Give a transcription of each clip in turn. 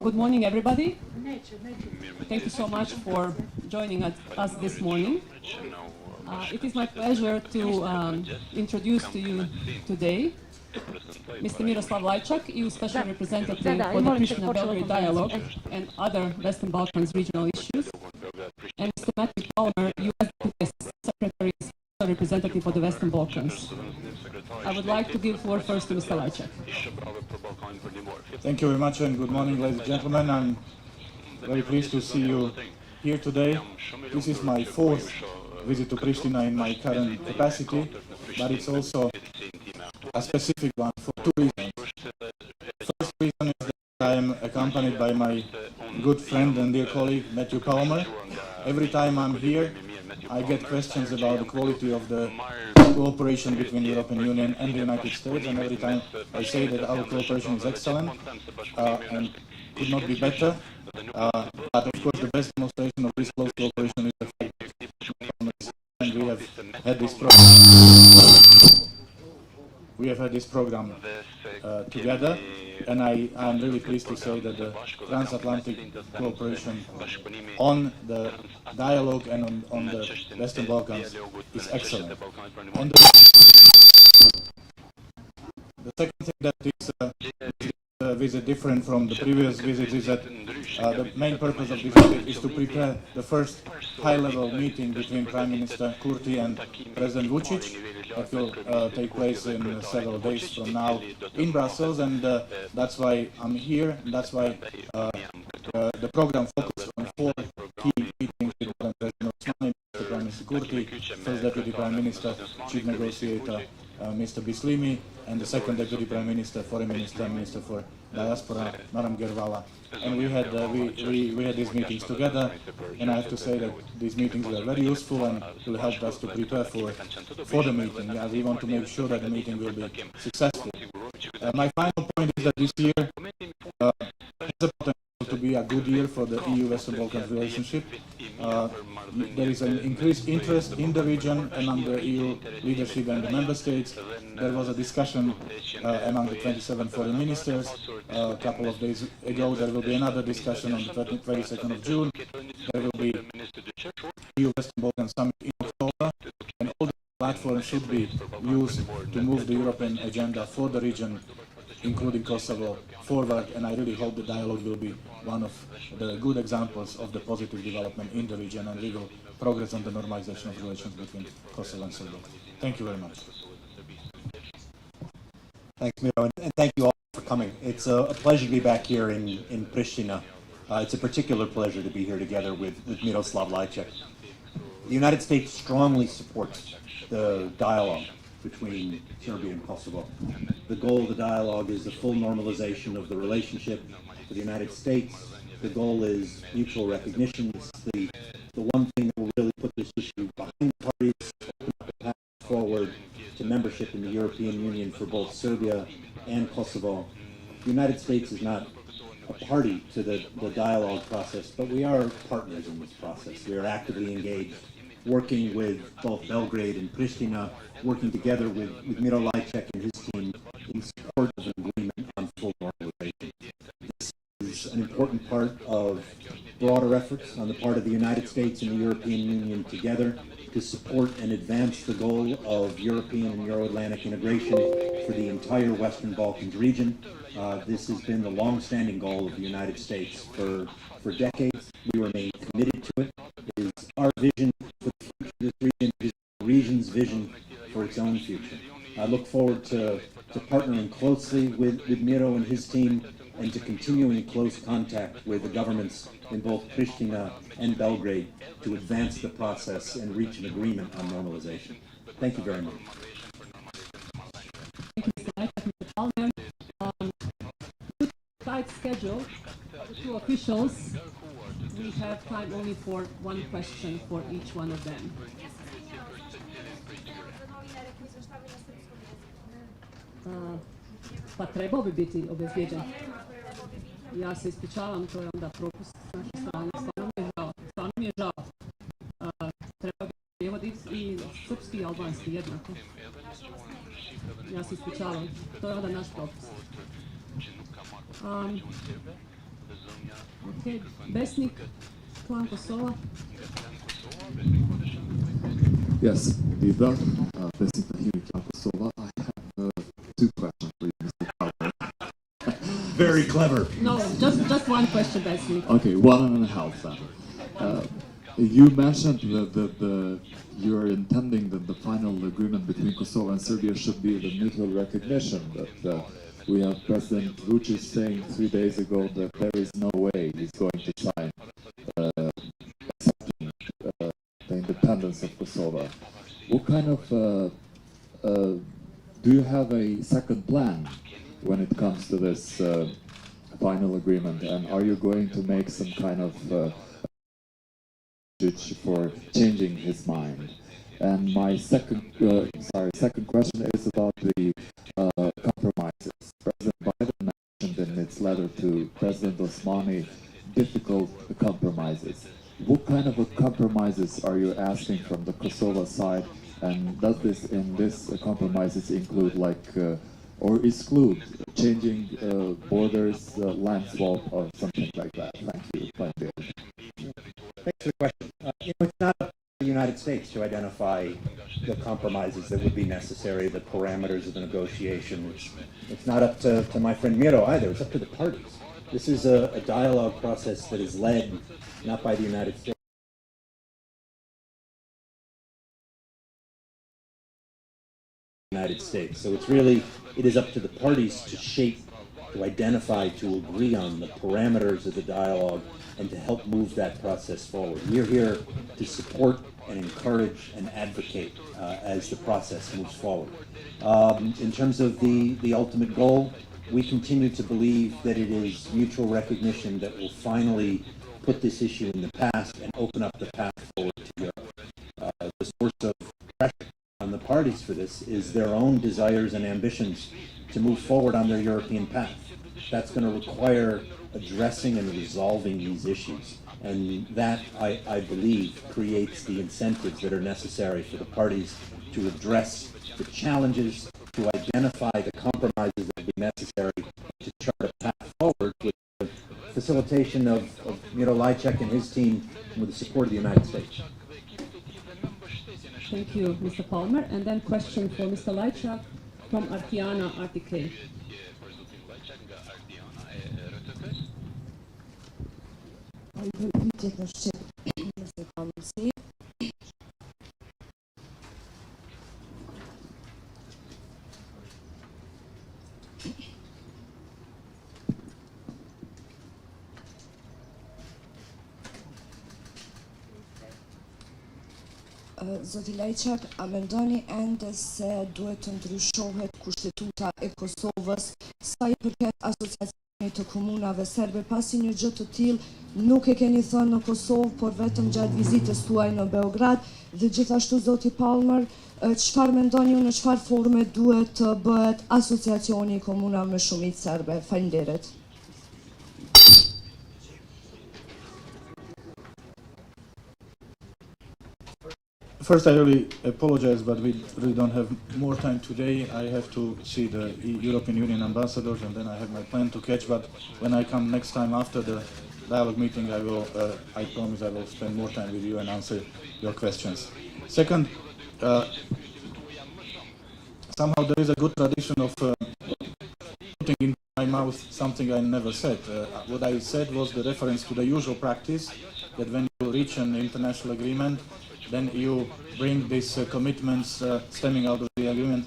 Good morning, everybody. Thank you so much for joining us this morning. It is my pleasure to introduce to you today Mr. Miroslav Lajçak, EU Special Representative for the Pristina-Belgrade Dialogue and other Western Balkans regional issues, and Mr. Matthew Palmer, US Deputy Secretary Special Representative for the Western Balkans. I would like to give the floor first to Mr. Lajçak. Thank you very much and good morning, ladies and gentlemen. I'm very pleased to see you here today. This is my fourth visit to Pristina in my current capacity, but it's also a specific one for two reasons. The first reason is that I am accompanied by my good friend and dear colleague Matthew Palmer. Every time I'm here, I get questions about the quality of the cooperation between the European Union and the United States, and every time I say that our cooperation is excellent and could not be better. But of course, the best demonstration of this close cooperation is the fact that we have had this program. We have had this program together, and I'm really pleased to say that the transatlantic cooperation on the dialogue and on the Western Balkans is excellent. And the second thing that is visit different from the previous visits is that the main purpose of this visit is to prepare the first high-level meeting between Prime Minister Kurti and President Vučić. That will take place in several days from now in Brussels, and that's why I'm here. And that's why the program focuses on four key meetings with President Osmani, Prime Minister Kurti, First Deputy Prime Minister, Chief Negotiator Mr. Bislimi, and the Second Deputy Prime Minister, Foreign Minister, Minister for Diaspora, Madam Gervala. And we had these meetings together, and I have to say that these meetings were very useful and will help us to prepare for the meeting. Yeah, we want to make sure that the meeting will be successful. My final point is that this year has the potential to be a good year for the EU-Western Balkans relationship. There is an increased interest in the region among the EU leadership and the member states. There was a discussion among the 27 foreign ministers a couple of days ago. There will be another discussion on the 22nd of June. There will be EU-Western Balkans Summit in October, and all the platforms should be used to move the European agenda for the region, including Kosovo, forward, and I really hope the dialogue will be one of the good examples of the positive development in the region, and we will progress on the normalization of relations between Kosovo and Serbia. Thank you very much. Thanks, Miro, and thank you all for coming. It's a pleasure to be back here in Pristina. It's a particular pleasure to be here together with Miroslav Lajçak. The United States strongly supports the dialogue between Serbia and Kosovo. The goal of the dialogue is the full normalization of the relationship with the United States. The goal is mutual recognition. It's the one thing that will really put this issue behind the parties, open up the path forward to membership in the European Union for both Serbia and Kosovo. The United States is not a party to the dialogue process, but we are partners in this process. We are actively engaged, working with both Belgrade and Pristina, working together with Miro Lajçak and his team in support of an agreement on full normalization. This is an important part of broader efforts on the part of the United States and the European Union together to support and advance the goal of European and Euro-Atlantic integration for the entire Western Balkans region. This has been the long-standing goal of the United States for decades. We remain committed to it. It is our vision for the future of this region. It is the region's vision for its own future. I look forward to partnering closely with Miro and his team, and to continuing close contact with the governments in both Pristina and Belgrade to advance the process and reach an agreement on normalization. Thank you very much. Thank you, Mr. Lajçak, Mr. Palmer. Tight schedule, the two officials, we have time only for one question for each one of them. Pa trebao bi biti obezbijeđen. Ja se ispričavam, to je onda propust s naše strane. Stvarno mi je žao. Stvarno mi je žao. Treba bi prijevod i srpski i albanski jednako. Ja se ispričavam. To je onda naš propust. Okay. Besnik, klan Kosova. Yes, Lida, Besnik Tahiri, klan Kosova. I have 2 questions for you, Mr. Palmer. Very clever. No, just one question, Besnik. Okay, 1.5 then. You mentioned that you're intending that the final agreement between Kosovo and Serbia should be the mutual recognition. That we have President Vučić saying 3 days ago that there is no way he's going to sign accepting the independence of Kosovo. What kind of do you have a second plan when it comes to this final agreement? And are you going to make some kind of for changing his mind? And my second question is about the compromises. President Biden mentioned in its letter to President Osmani difficult compromises. What kind of compromises are you asking from the Kosovo side? And does this compromises include or exclude changing borders, land swap, or something like that? Thank you. Thanks for the question. It's not up to the United States to identify the compromises that would be necessary, the parameters of the negotiation. It's not up to my friend Miro either. It's up to the parties. This is a dialogue process that is led not by the United States. So it is up to the parties to shape, to identify, to agree on the parameters of the dialogue and to help move that process forward. We're here to support and encourage and advocate as the process moves forward. In terms of the ultimate goal, we continue to believe that it is mutual recognition that will finally put this issue in the past and open up the path forward to Europe. The source of pressure on the parties for this is their own desires and ambitions to move forward on their European path. That's going to require addressing and resolving these issues. And that, I believe, creates the incentives that are necessary for the parties to address the challenges, to identify the compromises that will be necessary to chart a path forward with the facilitation of Miro Lajçak and his team with the support of the United States. Thank you, Mr. Palmer. And then question for Mr. Lajçak from Artiana RTK. Zoti Lajçak, a mendoni ende se duhet të ndryshohet kushtetuta e Kosovës sa i përket asociacionit të komunave serbe? Pasi një gjë të tillë nuk e keni thënë në Kosovë, por vetëm gjatë vizitës tuaj në Beograd. Dhe gjithashtu, Zoti Palmer, çfarë mendoni ju, në çfarë forme duhet të bëhet asociacioni i komunave me shumicë serbe? Faleminderit. First, I really apologize, but we really don't have more time today. I have to see the European Union ambassadors, and then I have my plan to catch. But when I come next time after the dialogue meeting, I promise I will spend more time with you and answer your questions. Second, somehow there is a good tradition of putting in my mouth something I never said. What I said was the reference to the usual practice that when you reach an international agreement, then you bring these commitments stemming out of the agreement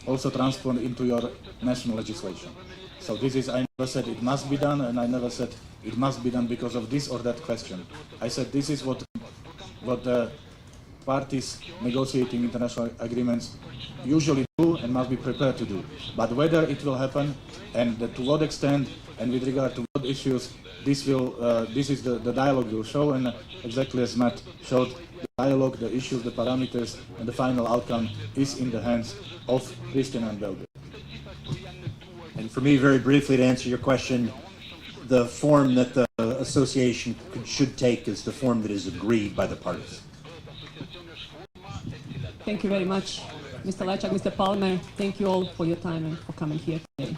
also transformed into your national legislation. So this is, I never said it must be done, and I never said it must be done because of this or that question. I said this is what the parties negotiating international agreements usually do and must be prepared to do. But whether it will happen and to what extent and with regard to what issues, this is the dialogue will show, and exactly as Matt showed, the dialogue, the issues, the parameters, and the final outcome is in the hands of Pristina and Belgrade. And for me, very briefly, to answer your question, the form that the association should take is the form that is agreed by the parties. Thank you very much, Mr. Lajçak, Mr. Palmer. Thank you all for your time and for coming here today.